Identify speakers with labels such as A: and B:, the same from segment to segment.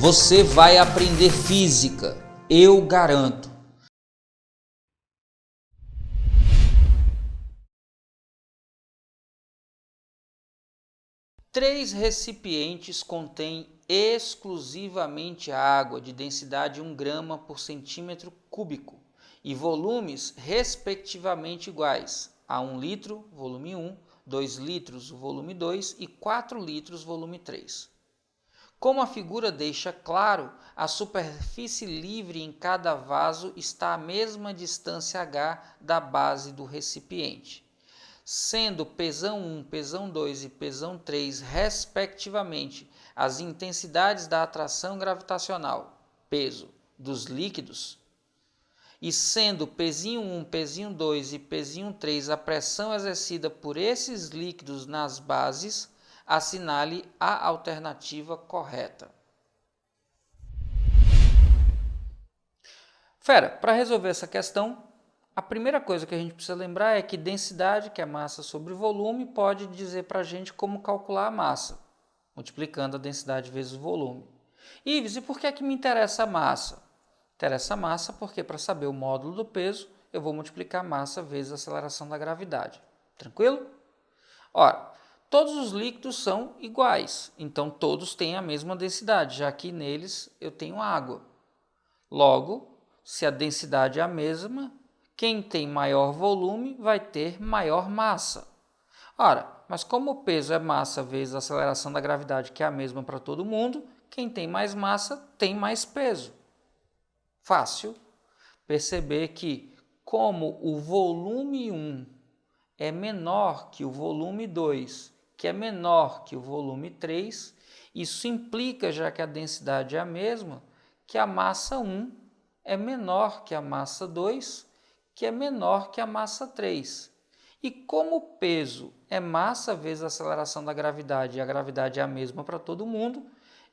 A: Você vai aprender física, eu garanto. Três recipientes contêm exclusivamente água de densidade 1 grama por centímetro cúbico e volumes respectivamente iguais a 1 litro, volume 1, 2 litros, volume 2 e 4 litros, volume 3. Como a figura deixa claro, a superfície livre em cada vaso está à mesma distância h da base do recipiente, sendo pesão 1, pesão 2 e pesão 3, respectivamente, as intensidades da atração gravitacional, peso, dos líquidos, e sendo pezinho 1, pezinho 2 e pezinho 3 a pressão exercida por esses líquidos nas bases, assinale a alternativa correta. Fera, para resolver essa questão, a primeira coisa que a gente precisa lembrar é que densidade, que é massa sobre volume, pode dizer para a gente como calcular a massa, multiplicando a densidade vezes o volume. Ives, e por que me interessa a massa? Interessa a massa porque para saber o módulo do peso, eu vou multiplicar a massa vezes a aceleração da gravidade. Tranquilo? Ora, todos os líquidos são iguais, então todos têm a mesma densidade, já que neles eu tenho água. Logo, se a densidade é a mesma, quem tem maior volume vai ter maior massa. Ora, mas como o peso é massa vezes a aceleração da gravidade, que é a mesma para todo mundo, quem tem mais massa tem mais peso. Fácil perceber que, como o volume 1 é menor que o volume 2, que é menor que o volume 3, isso implica, já que a densidade é a mesma, que a massa 1 é menor que a massa 2, que é menor que a massa 3. E como o peso é massa vezes a aceleração da gravidade, e a gravidade é a mesma para todo mundo,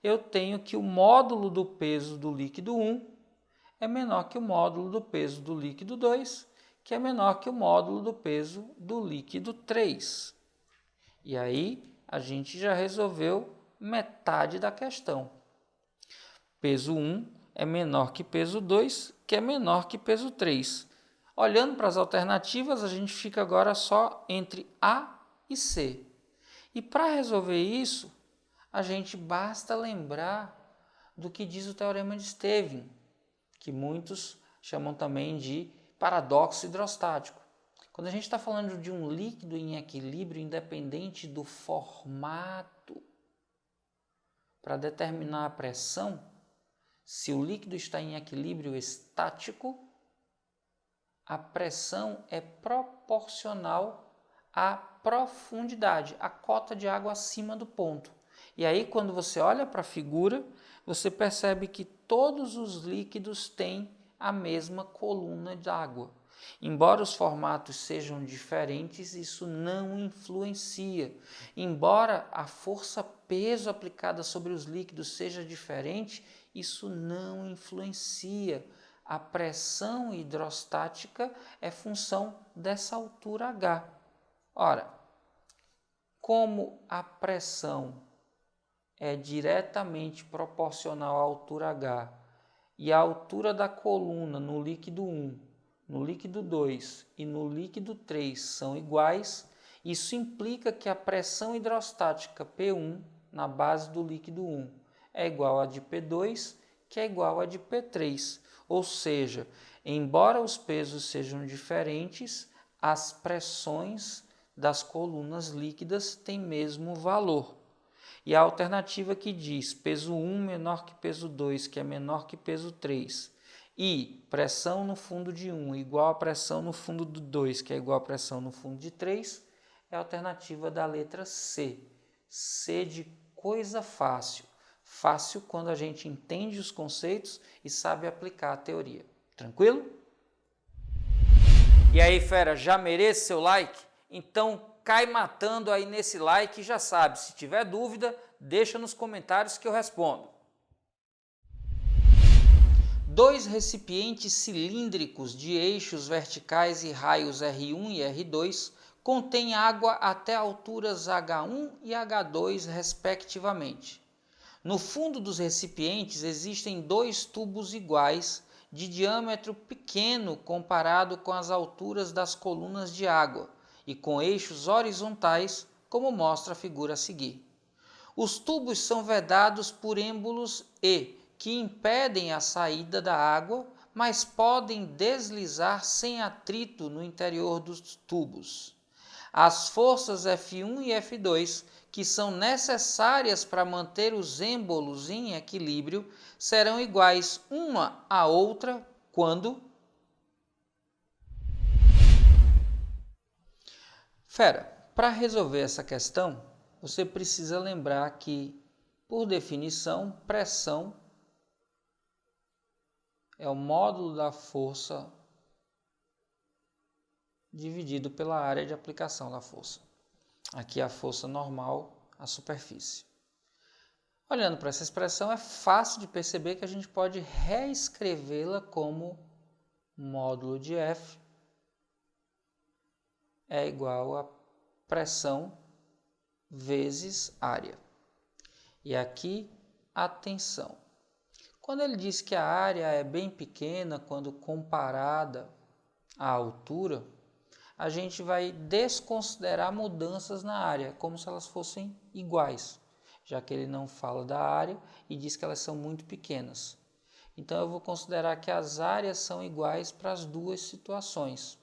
A: eu tenho que o módulo do peso do líquido 1 é menor que o módulo do peso do líquido 2, que é menor que o módulo do peso do líquido 3. E aí, a gente já resolveu metade da questão. Peso 1 é menor que peso 2, que é menor que peso 3. Olhando para as alternativas, a gente fica agora só entre A e C. E para resolver isso, a gente basta lembrar do que diz o teorema de Stevin, que muitos chamam também de paradoxo hidrostático. Quando a gente está falando de um líquido em equilíbrio independente do formato, para determinar a pressão, se o líquido está em equilíbrio estático, a pressão é proporcional à profundidade, à cota de água acima do ponto. E aí, quando você olha para a figura, você percebe que todos os líquidos têm a mesma coluna d'água. Embora os formatos sejam diferentes, isso não influencia. Embora a força-peso aplicada sobre os líquidos seja diferente, isso não influencia. A pressão hidrostática é função dessa altura H. Ora, como a pressão é diretamente proporcional à altura H e a altura da coluna no líquido 1, no líquido 2 e no líquido 3 são iguais, isso implica que a pressão hidrostática P1 na base do líquido 1 é igual a de P2, que é igual a de P3. Ou seja, embora os pesos sejam diferentes, as pressões das colunas líquidas têm mesmo valor. E a alternativa que diz peso 1 menor que peso 2, que é menor que peso 3, e pressão no fundo de 1 igual a pressão no fundo do 2, que é igual a pressão no fundo de 3, é a alternativa da letra C. C de coisa fácil. Fácil quando a gente entende os conceitos e sabe aplicar a teoria. Tranquilo? E aí, fera, já merece seu like? Então cai matando aí nesse like e já sabe, se tiver dúvida, deixa nos comentários que eu respondo. Dois recipientes cilíndricos de eixos verticais e raios R1 e R2 contêm água até alturas H1 e H2, respectivamente. No fundo dos recipientes existem 2 tubos iguais, de diâmetro pequeno comparado com as alturas das colunas de água e com eixos horizontais, como mostra a figura a seguir. Os tubos são vedados por êmbolos E, que impedem a saída da água, mas podem deslizar sem atrito no interior dos tubos. As forças F1 e F2, que são necessárias para manter os êmbolos em equilíbrio, serão iguais uma à outra quando... Para resolver essa questão, você precisa lembrar que, por definição, pressão é o módulo da força dividido pela área de aplicação da força. Aqui a força normal à superfície. Olhando para essa expressão, é fácil de perceber que a gente pode reescrevê-la como módulo de F é igual a pressão vezes área. E aqui, atenção. Quando ele diz que a área é bem pequena quando comparada à altura, a gente vai desconsiderar mudanças na área, como se elas fossem iguais, já que ele não fala da área e diz que elas são muito pequenas. Então eu vou considerar que as áreas são iguais para as duas situações.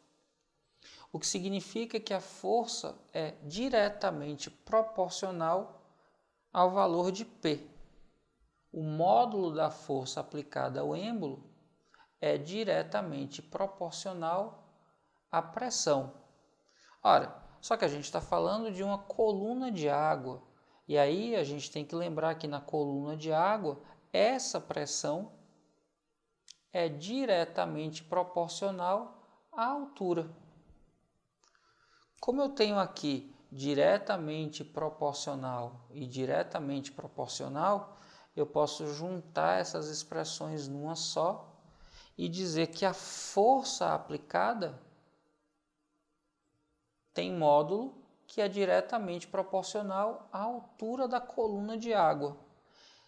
A: O que significa que a força é diretamente proporcional ao valor de P. O módulo da força aplicada ao êmbolo é diretamente proporcional à pressão. Ora, só que a gente está falando de uma coluna de água. E aí a gente tem que lembrar que na coluna de água, essa pressão é diretamente proporcional à altura. Como eu tenho aqui diretamente proporcional e diretamente proporcional, eu posso juntar essas expressões numa só e dizer que a força aplicada tem módulo que é diretamente proporcional à altura da coluna de água.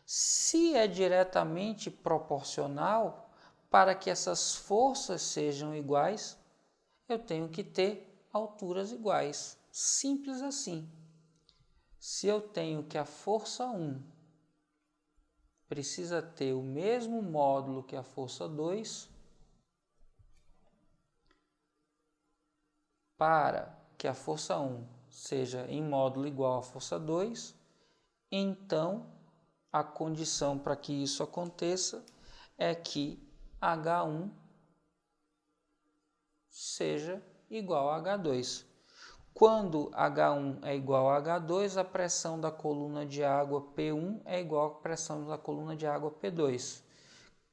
A: Se é diretamente proporcional, para que essas forças sejam iguais, eu tenho que ter alturas iguais. Simples assim. Se eu tenho que a força 1 precisa ter o mesmo módulo que a força 2, para que a força 1 seja em módulo igual à força 2, então a condição para que isso aconteça é que H1 seja igual a H2. Quando H1 é igual a H2, a pressão da coluna de água P1 é igual à pressão da coluna de água P2.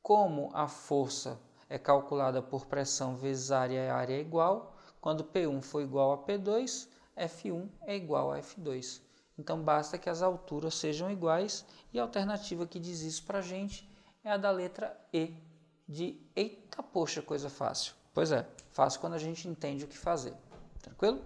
A: Como a força é calculada por pressão vezes área e a área é igual, quando P1 for igual a P2, F1 é igual a F2. Então basta que as alturas sejam iguais e a alternativa que diz isso para a gente é a da letra E, de eita poxa, coisa fácil. Pois é, fácil quando a gente entende o que fazer. Tranquilo?